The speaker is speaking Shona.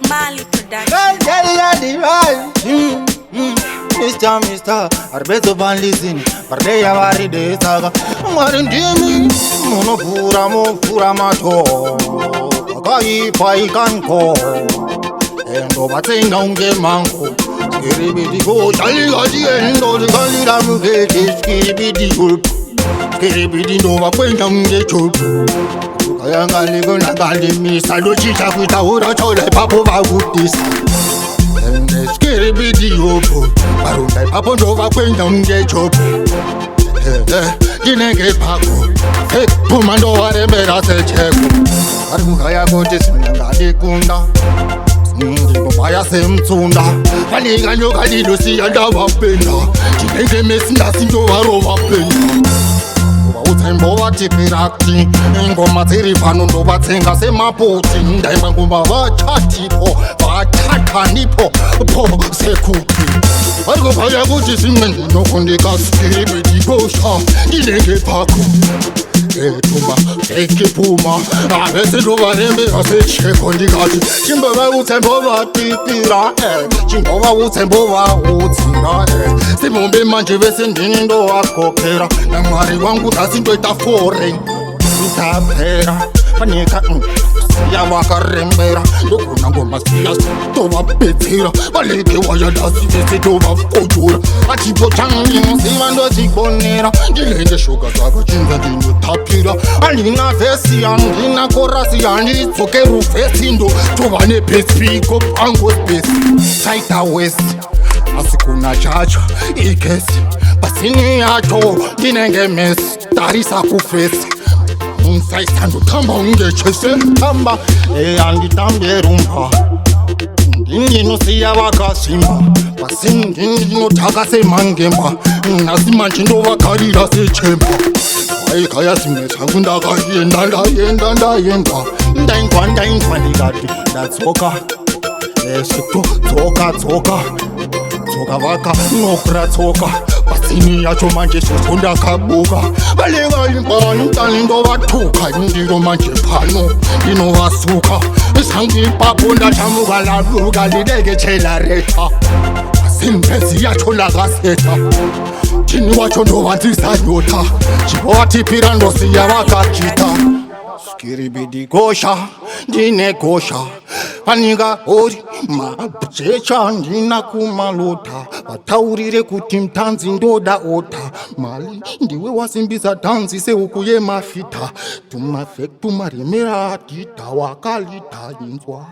Mali production. Mr. Arbeto Banlizini, Pardeya Varide Saga, Marindimi, Monopura Mato, Kakai Paikanko, and Obating Unge Manko, Skiribidi, Shaligaji, and Doligamu, Skiribidi, Skiribidi, Nova Quentum, Kayanga Ligona Galimi, Saluchita with Aura Chola Papa Woodis. Skiribidi opo, Barunda Papa Nova Quentum Job. Jinenge Paco, Pumando Aremera Secheco, Armukaya Gotis Nadigunda, Baya Semsunda, Paniga Yokadi Lucy and Dava Pena, Jinenge Miss Nothing to Arova Pena. Utemboa tipirati, Ngoma Tirifano Batenga Semapoti, Ndaimanguba Chatipo, Vatatanipo, Po Sekupi. Algo Paya Gotis no Kondika Skiribidi Gosha, Jinenge Paco. Etuma, Eke Puma, Avese Rovareme, Aseche Kondigati, Chimbova Utembova Tipira, Chimbova Utembova Utina, Simombe Manjevese Nindo Akokera, Namari Wangu Tasinta Foreign, Utapera, Panika, Yawaka Rembera, Lokunango Masias, Tova Petira, Valete Wayadasi, Tova Kotura, Atipo Changi, Simando Tiponera, Gilende Sugar, Jinga, Tapira, Alina Vesi, Andina Corasi, and it's okay, Rufesindo, Tovane Pespico, Ango Space, Saita West, Asikuna Chacha, Ikes, Pasini Ato, Dinenge Mess, Tarisa Kufes. Sai stanno tamba unge chese tamba andi tambe rumba ndingi no siya wakasimba pasingi no takase mangemba nasima chindo wakarira se chemba ai kaya simne changunda ka yenda ndaingwa ndigati ndatsoka tsoka vaka nokura tsoka pasini yacho manje sotonda kabuka balenga limbani talindo vatuka ndiro manje pano inovasuka isangi paponda tamuka laluka lideke chela reta simpezi yacho lagaseta chini wacho ndovanzisa nyota chivowatipira ndosiya vakachita Skiribidi Gosha, Dine Gosha, Aniga Ori, Machecha, Dina Kumalota, Bataurire Kutim Tanzindoda Ota, Mali, Ndiwe Wasimbiza Tanzi se ukuye mafita, Tumafek Tumarimera Tita Wakalita Inzwa.